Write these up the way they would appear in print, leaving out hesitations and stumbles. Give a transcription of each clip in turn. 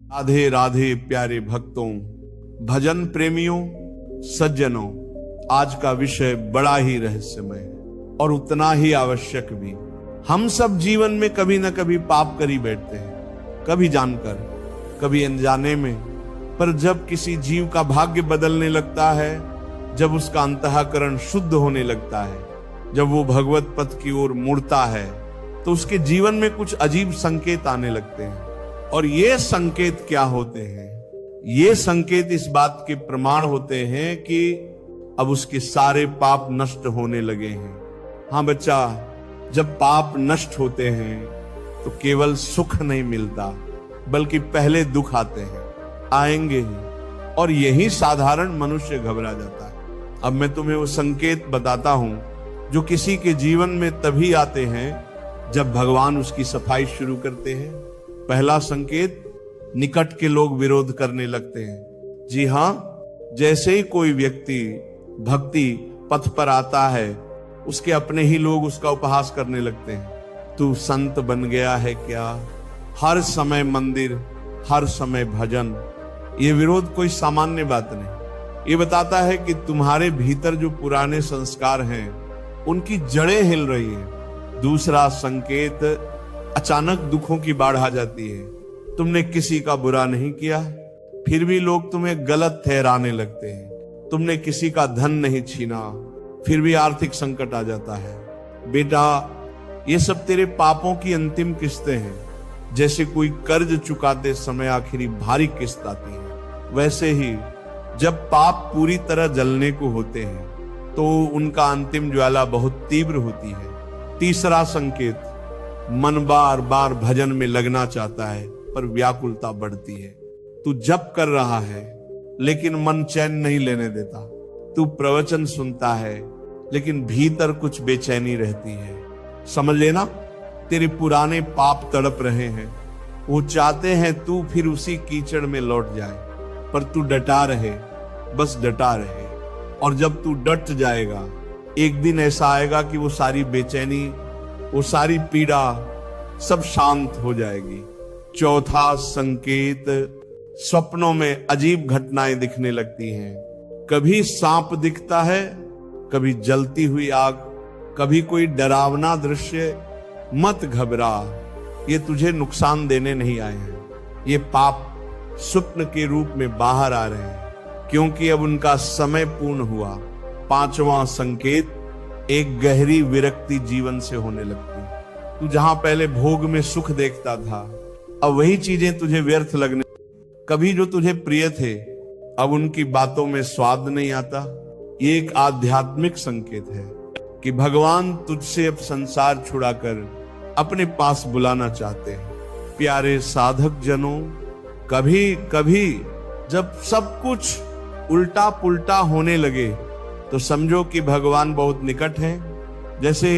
राधे राधे प्यारे भक्तों, भजन प्रेमियों, सज्जनों, आज का विषय बड़ा ही रहस्यमय है और उतना ही आवश्यक भी। हम सब जीवन में कभी न कभी पाप करी बैठते हैं, कभी जानकर, कभी अनजाने में। पर जब किसी जीव का भाग्य बदलने लगता है, जब उसका अंतःकरण शुद्ध होने लगता है, जब वो भगवत पथ की ओर मुड़ता है, तो उसके जीवन में कुछ अजीब संकेत आने लगते हैं। और ये संकेत क्या होते हैं? ये संकेत इस बात के प्रमाण होते हैं कि अब उसके सारे पाप नष्ट होने लगे हैं। हाँ बच्चा, जब पाप नष्ट होते हैं तो केवल सुख नहीं मिलता, बल्कि पहले दुख आते हैं, आएंगे ही, और यही साधारण मनुष्य घबरा जाता है। अब मैं तुम्हें वो संकेत बताता हूं जो किसी के जीवन में तभी आते हैं जब भगवान उसकी सफाई शुरू करते हैं। पहला संकेत, निकट के लोग विरोध करने लगते हैं। जी हां, जैसे ही कोई व्यक्ति भक्ति पथ पर आता है, उसके अपने ही लोग उसका उपहास करने लगते हैं। तू संत बन गया है क्या? हर समय मंदिर, हर समय भजन। ये विरोध कोई सामान्य बात नहीं। ये बताता है कि तुम्हारे भीतर जो पुराने संस्कार हैं, उनकी जड़ें हिल रही हैं। दूसरा संकेत, अचानक दुखों की बाढ़ आ जाती है। तुमने किसी का बुरा नहीं किया, फिर भी लोग तुम्हें गलत ठहराने लगते हैं। तुमने किसी का धन नहीं छीना, फिर भी आर्थिक संकट आ जाता है। बेटा, ये सब तेरे पापों की अंतिम किस्तें हैं। जैसे कोई कर्ज चुकाते समय आखिरी भारी किस्त आती है, वैसे ही जब पाप पूरी तरह जलने को होते हैं तो उनका अंतिम ज्वाला बहुत तीव्र होती है। तीसरा संकेत, मन बार बार भजन में लगना चाहता है, पर व्याकुलता बढ़ती है। तू जप कर रहा है, लेकिन मन चैन नहीं लेने देता। तू प्रवचन सुनता है, लेकिन भीतर कुछ बेचैनी रहती है। समझ लेना, तेरे पुराने पाप तड़प रहे हैं। वो चाहते हैं तू फिर उसी कीचड़ में लौट जाए, पर तू डटा रहे, बस डटा रहे। और जब तू डट जाएगा, एक दिन ऐसा आएगा कि वो सारी बेचैनी, वो सारी पीड़ा सब शांत हो जाएगी। चौथा संकेत, स्वप्नों में अजीब घटनाएं दिखने लगती हैं। कभी सांप दिखता है, कभी जलती हुई आग, कभी कोई डरावना दृश्य। मत घबरा, ये तुझे नुकसान देने नहीं आए हैं। ये पाप स्वप्न के रूप में बाहर आ रहे हैं, क्योंकि अब उनका समय पूर्ण हुआ। पांचवा संकेत, एक गहरी विरक्ति जीवन से होने लगती। तू जहां पहले भोग में सुख देखता था, अब वही चीजें तुझे व्यर्थ लगने। कभी जो तुझे प्रिय थे, अब उनकी बातों में स्वाद नहीं आता। ये एक आध्यात्मिक संकेत है कि भगवान तुझसे अब संसार छुड़ाकर अपने पास बुलाना चाहते हैं। प्यारे साधक जनों, कभी कभी जब सब कुछ उल्टा पुल्टा होने लगे तो समझो कि भगवान बहुत निकट है। जैसे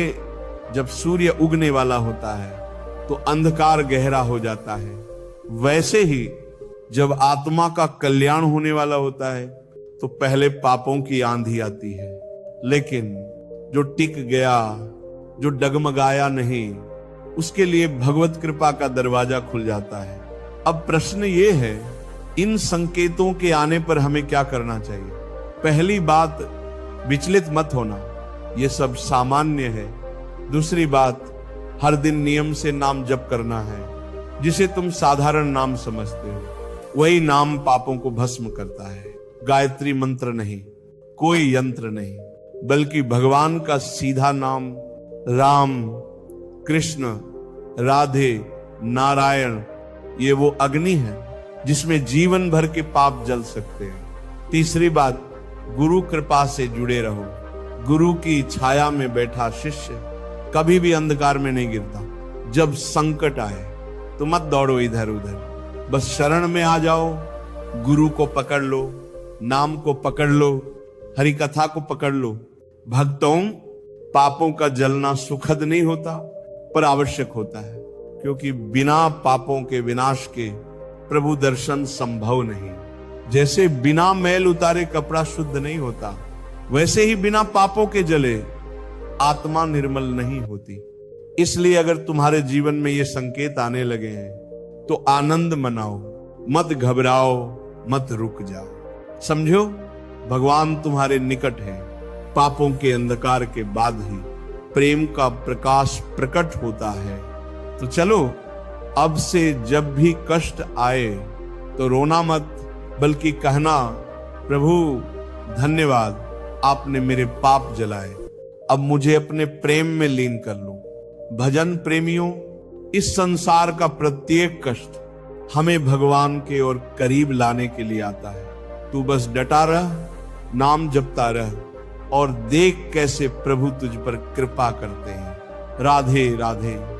जब सूर्य उगने वाला होता है तो अंधकार गहरा हो जाता है, वैसे ही जब आत्मा का कल्याण होने वाला होता है तो पहले पापों की आंधी आती है, लेकिन जो टिक गया, जो डगमगाया नहीं, उसके लिए भगवत कृपा का दरवाजा खुल जाता है। अब प्रश्न ये है, इन संकेतों के आने पर हमें क्या करना चाहिए? पहली बात, विचलित मत होना, ये सब सामान्य है। दूसरी बात, हर दिन नियम से नाम जप करना है। जिसे तुम साधारण नाम समझते हो, वही नाम पापों को भस्म करता है। गायत्री मंत्र नहीं, कोई यंत्र नहीं, बल्कि भगवान का सीधा नाम, राम, कृष्ण, राधे, नारायण, ये वो अग्नि है जिसमें जीवन भर के पाप जल सकते हैं। तीसरी बात, गुरु कृपा से जुड़े रहो। गुरु की छाया में बैठा शिष्य कभी भी अंधकार में नहीं गिरता। जब संकट आए तो मत दौड़ो इधर उधर, बस शरण में आ जाओ, गुरु को पकड़ लो, नाम को पकड़ लो, हरि कथा को पकड़ लो। भक्तों, पापों का जलना सुखद नहीं होता, पर आवश्यक होता है, क्योंकि बिना पापों के विनाश के प्रभु दर्शन संभव नहीं। जैसे बिना मैल उतारे कपड़ा शुद्ध नहीं होता, वैसे ही बिना पापों के जले आत्मा निर्मल नहीं होती। इसलिए अगर तुम्हारे जीवन में ये संकेत आने लगे हैं तो आनंद मनाओ, मत घबराओ, मत रुक जाओ। समझो, भगवान तुम्हारे निकट है। पापों के अंधकार के बाद ही प्रेम का प्रकाश प्रकट होता है। तो चलो, अब से जब भी कष्ट आए तो रोना मत, बल्कि कहना, प्रभु धन्यवाद, आपने मेरे पाप जलाए, अब मुझे अपने प्रेम में लीन कर लो। भजन प्रेमियों, इस संसार का प्रत्येक कष्ट हमें भगवान के और करीब लाने के लिए आता है। तू बस डटा रह, नाम जपता रह और देख कैसे प्रभु तुझ पर कृपा करते हैं। राधे राधे।